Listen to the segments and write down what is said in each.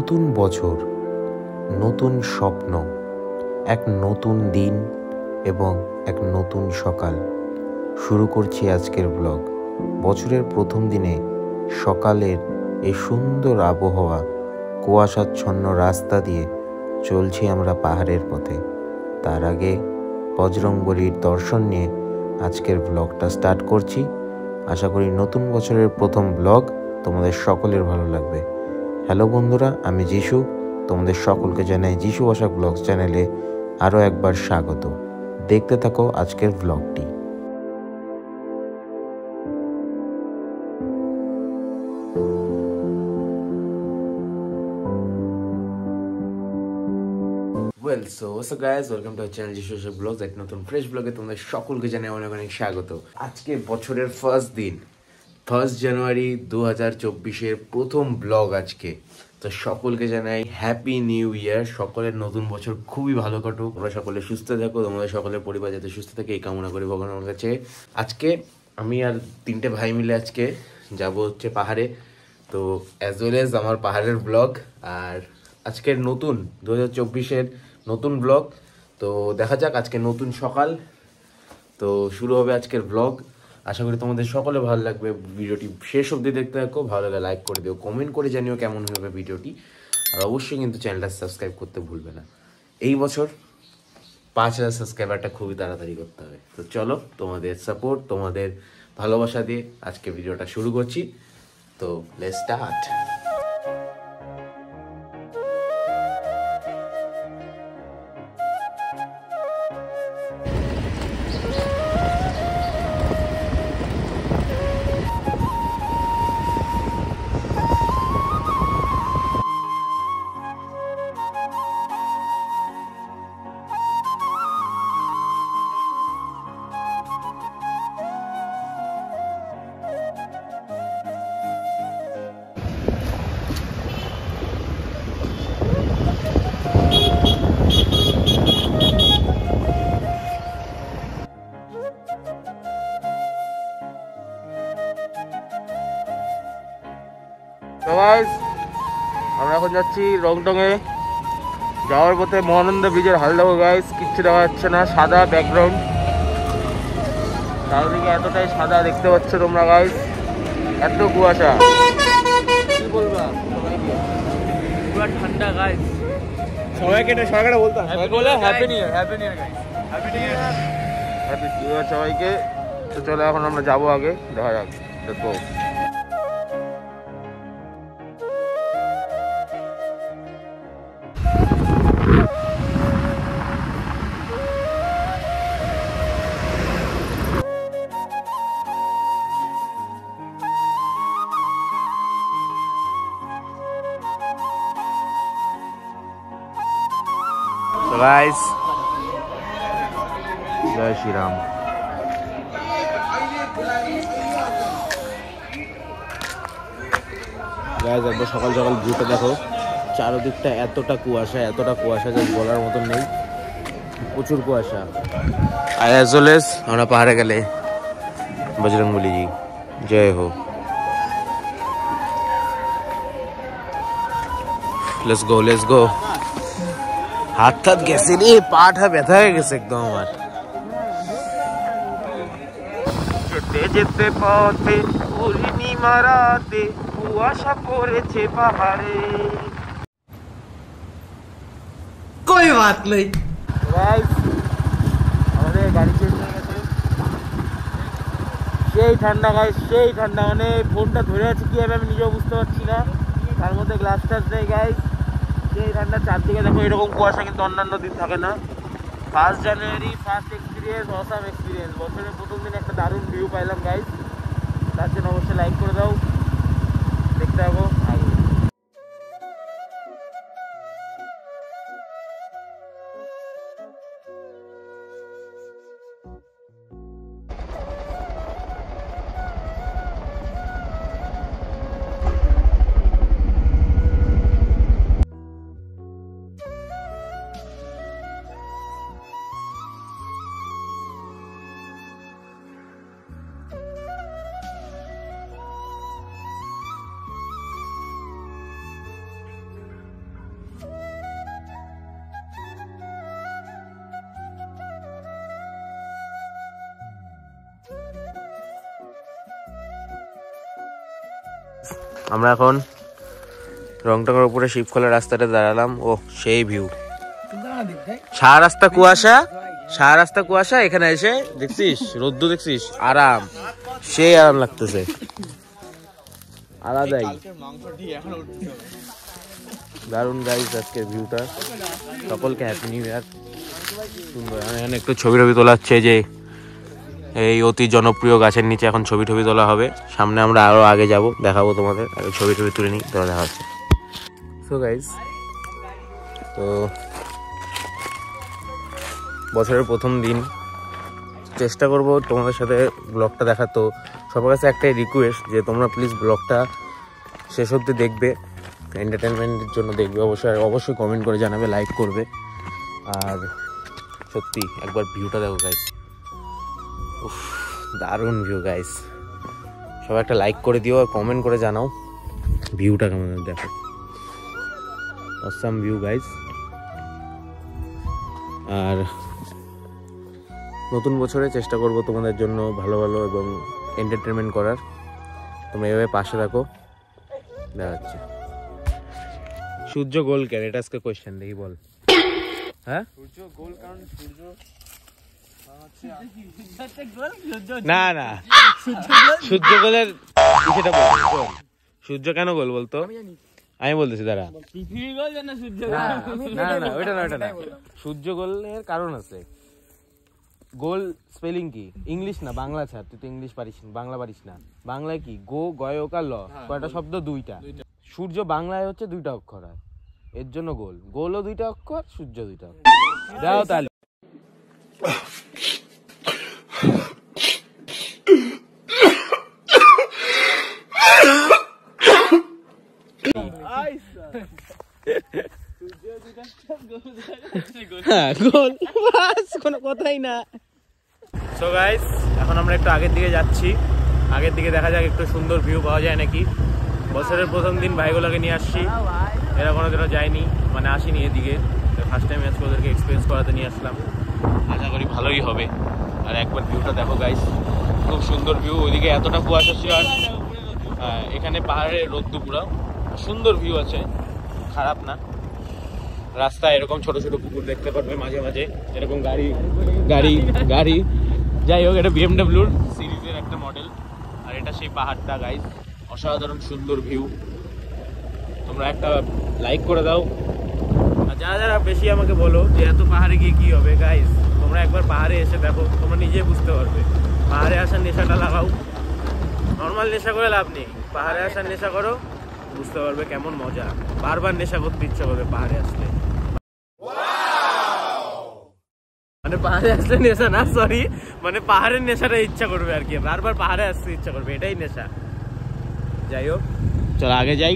নতুন বছর, নতুন স্বপ্ন, এক নতুন দিন এবং এক নতুন সকাল। শুরু করছি আজকের ব্লগ। বছরের প্রথম দিনে সকালের এই সুন্দর আবহাওয়া, কুয়াশাচ্ছন্ন রাস্তা দিয়ে চলছি আমরা পাহাড়ের পথে। তার আগে বজরংবলীর দর্শন নিয়ে আজকের ব্লগটা স্টার্ট করছি। আশা করি নতুন বছরের প্রথম ব্লগ তোমাদের সকলের ভালো লাগবে। হ্যালো বন্ধুরা, আমি যিশু। তোমাদের সকলকে জানাই যিশু ভাষা ব্লগস চ্যানেলে আরও একবার স্বাগত। দেখতে থাকো আজকের ব্লগটি। So what's up guys, welcome to our channel যিশু ভাষা ব্লগস। এক নতুন ফ্রেশ ব্লগে তোমাদের সকলকে জানাই অনেক অনেক স্বাগত। আজকে বছরের ফার্স্ট দিন, 1 জানুয়ারি 2024-এর প্রথম ব্লগ আজকে। তো সকলকে জানাই হ্যাপি নিউ ইয়ার। সকলের নতুন বছর খুবই ভালো কাটুক, তোমরা সকলে সুস্থ থাকো, তোমাদের সকলের পরিবার যাতে সুস্থ থাকে এই কামনা করি ভগবানের কাছে। আজকে আমি আর 3টে ভাই মিলে আজকে যাব হচ্ছে পাহাড়ে। তো অ্যাজ ওয়েল এজ আমার পাহাড়ের ব্লগ আর আজকের নতুন 2024-এর নতুন ব্লগ। তো দেখা যাক, আজকে নতুন সকাল, তো শুরু হবে আজকের ব্লগ। আশা করি তোমাদের সকলে ভালো লাগবে। ভিডিওটি শেষ অবধি দেখতে থাকো, ভালো লাগলে লাইক করে দিও, কমেন্ট করে জানিও কেমন হবে ভিডিওটি। আর অবশ্যই কিন্তু চ্যানেলটা সাবস্ক্রাইব করতে ভুলবে না। এই বছর 5000 সাবস্ক্রাইবারটা খুবই তাড়াতাড়ি করতে হবে। তো চলো, তোমাদের সাপোর্ট, তোমাদের ভালোবাসা দিয়ে আজকে ভিডিওটা শুরু করছি। তো লেটস স্টার্ট। তো গাইস, আমরা এখন যাচ্ছি রংটংয়ে। যাওয়ার পথে মহানন্দা ব্রিজের হাল দেবো গাইস। কিচ্ছু দেখা যাচ্ছে না, সাদা ব্যাকগ্রাউন্ড, চারিদিকে এতটাই সাদা দেখতে পাচ্ছ তোমরা গাইস, এত কুয়াশা। কি বলবা সবাইকে, পুরো ঠান্ডা গাইস। সবাইকে বলতাম, হ্যাপি নিউ ইয়ার, হ্যাপি নিউ ইয়ার গাইস, হ্যাপি নিউ ইয়ার, হ্যাপি নিউ ইয়ার সবাইকে। তো চলো এখন আমরা যাবো, আগে দেখা যাক, দেখো। So guys, জয় শ্রীরাম। গাইস, একবার সকাল সকাল ভিউটা দেখো, চারদিকটা এতটা কুয়াশা যে বলার মতন নেই, প্রচুর কুয়াশা। আর অ্যাজ ওয়েল এজ আমরা পাহাড়ে গেলে বজরংবলী জি জয় হো। Let's go. হাত গেছে রে, পাটা ব্যথা হয়ে গেছে একদম আমার। যেতে যেতে পথে পূর্ণিমা রাতে কুয়াশা পড়েছে পাহাড়ে। कोई बात नहीं। আমাদের গাড়ি চেঞ্জ হয়ে গেছে, সেই ঠান্ডা গাইস, সেই ঠান্ডা। মানে ফোনটা ধরে আছে কীভাবে আমি নিজেও বুঝতে পারছি না, তার মধ্যে গ্লাস টাস নেই গাইস। সেই ঠান্ডা, চারদিকে দেখো এরকম কুয়াশা কিন্তু অন্যান্য দিন থাকে না। 1 January first experience, awesome experience. বছরের প্রথম দিন একটা দারুণ ভিউ পাইলাম গাইস। তার জন্য অবশ্যই লাইক করে দাও, দেখতে থাকো আগে। আমরা এখন রংটার উপরে শিবখোলা রাস্তাটা দাঁড়ালাম। ও সেই ভিউ, সারা রাস্তা কুয়াশা, এখানে এসে দেখছিস রোদ্দু, দেখছিস আরাম, সেই আরাম লাগতেছে, আলাদাই দারুণ গাইস আজকের ভিউটা। সকলকে হ্যাপি নিউ ইয়ার। সুন্দর, এখানে একটু ছবি তোলা হচ্ছে, যে এই অতি জনপ্রিয় গাছের নিচে এখন ছবি তোলা হবে। সামনে আমরা আরো আগে যাব, দেখাবো তোমাদের, আগে ছবি তুলে নিই, তোরা দেখা হচ্ছে। সো গাইস, তো বছরের প্রথম দিন চেষ্টা করব তোমাদের সাথে ব্লগটা দেখার। তো সবার কাছে একটাই রিকোয়েস্ট যে তোমরা প্লিজ ব্লগটা শেষ অবধি দেখবে, এন্টারটেনমেন্টের জন্য দেখবে। অবশ্যই কমেন্ট করে জানাবে, লাইক করবে। আর সত্যি একবার ভিউটা দেখো গাইস, উফ দারুণ ভিউ গাইস। সবাই একটা লাইক করে দিও আর কমেন্ট করে জানাও ভিউটা কেমন, দেখো অসাম ভিউ গাইস। আর নতুন বছরে চেষ্টা করব তোমাদের জন্য ভালো ভালো এবং এন্টারটেনমেন্ট করার। তোমরা এভাবে পাশে থাকো, দেখা যাচ্ছে। সূর্য গোল কেন, এটা আজকে কোয়েশ্চেন দেখি বল। হ্যাঁ সূর্য গোল, কারণ সূর্য না না সূর্য গোলের সেটা বল, সূর্য কেন গোল বলতো, আমি বলতেছি দাঁড়া। না না ওইটা না, সূর্য গোলের কারণ আছে। গোল স্পেলিং কি, ইংলিশ না বাংলা ছাড়, তুই তো ইংলিশ পারিস না, বাংলা পারিস না। বাংলায় কি গো গয়কার ল, কয়টা শব্দ, দুইটা। সূর্য বাংলায় হচ্ছে দুইটা অক্ষর হয়, এর জন্য গোল। গোলও দুইটা অক্ষর, সূর্য দুইটা অক্ষর। দাও তাহলে কোনো কথাই না। সো গাইস, এখন আমরা একটু আগের দিকে যাচ্ছি, আগের দিকে দেখা যাক একটু সুন্দর ভিউ পাওয়া যায় নাকি। বছরের প্রথম দিন ভাইগুলোকে নিয়ে আসছি, এরা কোনোদিনও যায়নি, মানে আসিনি এদিকে, ফার্স্ট টাইম আজকে ওদেরকে এক্সপিরিয়েন্স করাতে নিয়ে আসলাম। আশা করি ভালোই হবে। আর একবার ভিউটা দেখো গাইস, খুব সুন্দর ভিউ। ওইদিকে এতটা কুয়াশা ছিল, আর এখানে পাহাড়ের রোদ্দু পুরো সুন্দর ভিউ আছে, খারাপ না। রাস্তায় এরকম ছোট ছোট পুকুর দেখতে পারবে মাঝে মাঝে, এরকম গাড়ি গাড়ি গাড়ি যাই হোক, এটা BMW সিরিজের একটা মডেল। আর এটা সেই পাহাড়টা গাইস, অসাধারণ সুন্দর ভিউ। তোমরা একটা লাইক করে দাও, আর যারা যারা বেশি আমাকে বলো যে এত পাহাড়ে গিয়ে কি হবে, গাইস তোমরা একবার পাহাড়ে এসে দেখো, তোমরা নিজে বুঝতে পারবে। পাহাড়ে আসার নেশাটা লাগাও, নর্মাল নেশা করে লাভ নেই, পাহাড়ে আসার নেশা করো, বুঝতে পারবে কেমন মজা। বারবার নেশা করতে ইচ্ছা করবে পাহাড়ে আসলে। মানে পাহাড়ে আসলে নেশা না, সরি, মানে পাহাড়ের নেশাটা ইচ্ছা করবে আর কি, বারবার পাহাড়ে আসতে ইচ্ছা করবে, এটাই নেশা। যাই হোক, চল আগে যাই,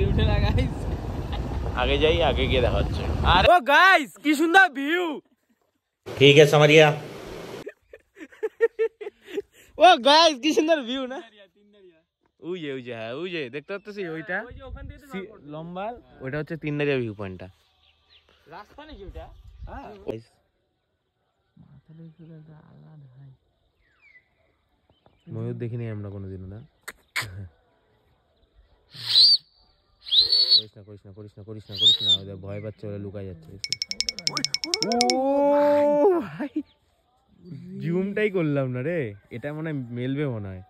আগে গিয়ে দেখা হচ্ছে। আর ও গাইস, কি সুন্দর ভিউ। ঠিক আছে সামারিয়া। ও গাইস, কি সুন্দর ভিউ না, ওই যে হ্যাঁ, ওই যে দেখতে পাচ্ছিস ওইটা লম্বা, ওইটা হচ্ছে তিনদারিয়া ভিউ পয়েন্টটা। রাস্তা নাকি ওটা? ময়ূর দেখিনি আমরা কোনোদিনও না। করিস না, ওদের ভয় পাচ্ছে, ওরা লুকাই যাচ্ছে। জুমটাই করলাম না রে, এটা মনে হয় মেলবে, মনে হয়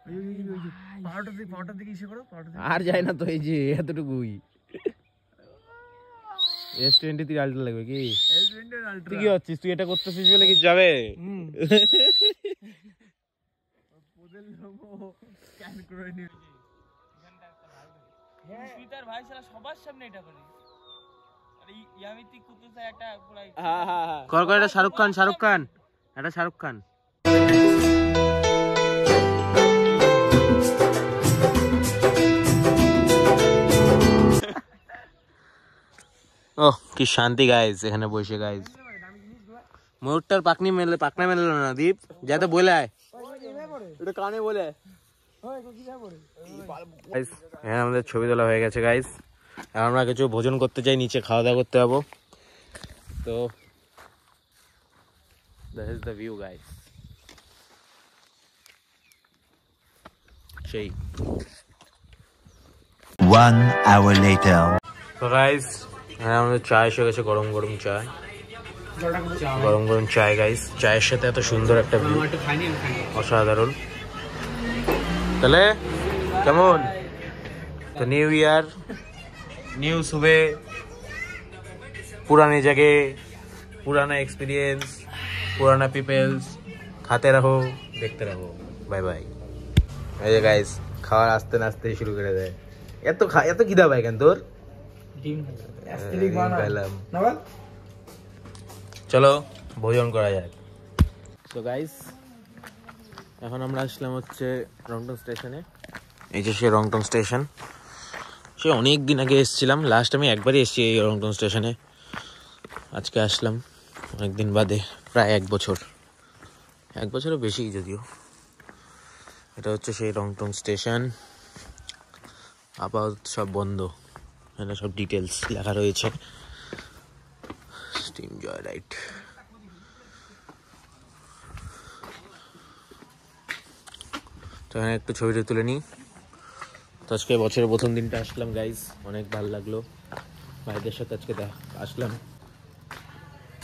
আর যায় না তো, এই যে এতটুকুই। S23 আল্ট্রা লাগবে কি? তুই কি হচ্ছিস, তুই এটা করতেছিস বলে কি যাবে? কর এটা শাহরুখ খান, এটা শাহরুখ খান। ওহ কি শান্তি গাইস এখানে বসে গাইস। ময়ূরটার পাখনা মেলে না দীপ, যাতে বলে আয়, এটা কানে বলে। হ্যাঁ আমাদের ছবি তোলা হয়ে গেছে গাইস, আর আমরা কিছু ভোজন করতে চাই, নিচে খাওয়া দাওয়া করতে যাবো। তো this is the view guys, সেই 1 hour later. তো গাইস আমাদের চা এসে গেছে, গরম গরম চা, গরম গরম চায় গাইস। চায়ের সাথে এত সুন্দর একটা ভিউ, অসাধারণ। তাহলে কেমন? তো নিউ ईयर, न्यू सुबह, पुरानी जगह, पुराना एक्सपीरियंस, पुराना पीपल्स। खाते रहो, देखते रहो। Bye bye. এই যে গাইস খাওয়ার আস্তে আস্তে শুরু করে দেয়। এত খিদা পায় কেন তোর? চলো ভোজন করা যাক। তো গাইস এখন আমরা আসলাম হচ্ছে রংটং স্টেশনে। এই যে সে রংটং স্টেশন। সে অনেক দিন আগে এসেছিলাম, লাস্ট আমি একবারই এসেছি এই রংটং স্টেশনে। আজকে আসলাম অনেকদিন বাদে, প্রায় 1 বছর, 1 বছরও বেশি যদিও। এটা হচ্ছে সেই রংটং স্টেশন। আপাতত সব বন্ধ, এখানে সব ডিটেলস লেখা রয়েছে। স্টিম জয় রাইট। তো এখানে একটু ছবিটা তুলে নিই। তো আজকে বছরের প্রথম দিনটা আসলাম গাইজ, অনেক ভালো লাগলো। ভাইদের সাথে আজকে আসলাম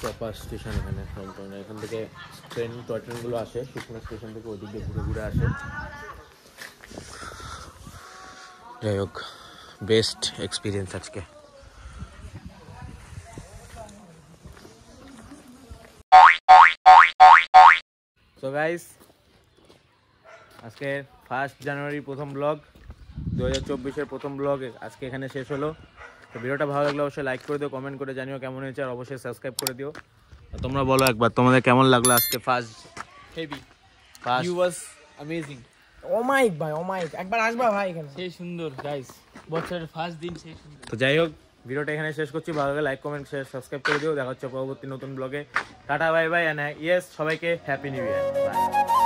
প্রপার স্টেশন। এখানে এখান থেকে ট্রেন, টয় ট্রেনগুলো আসে শুকনো স্টেশন থেকে, ওদিক দিয়ে ঘুরে ঘুরে আসে। যাই হোক, বেস্ট এক্সপিরিয়েন্স আজকে। তো গাইস আজকে 1 জানুয়ারি প্রথম ব্লগ, 2024-এর প্রথম ব্লগ আজকে এখানে শেষ হলো। তো ভিডিওটা ভালো লাগলে অবশ্যই লাইক করে দিও, কমেন্ট করে জানিও কেমন হয়েছে, আর অবশ্যই সাবস্ক্রাইব করে দিও। তোমরা বলো একবার তোমাদের কেমন লাগলো আজকে first. Heavy, you was amazing. ও মাইক ভাই, ও মাইক, একবার আসবা ভাই এখানে। সেই সুন্দর গাইস, বছরের ফার্স্ট দিন সেই সুন্দর। তো যাই হোক, ভিডিওটা এখানে শেষ করছি। ভালো লাগলে লাইক, কমেন্ট, শেয়ার, সাবস্ক্রাইব করে দিও। দেখা হচ্ছে পরবর্তী নতুন ব্লগে। Tata bye bye, and yes সবাইকে হ্যাপি নিউ ইয়ার। বাই।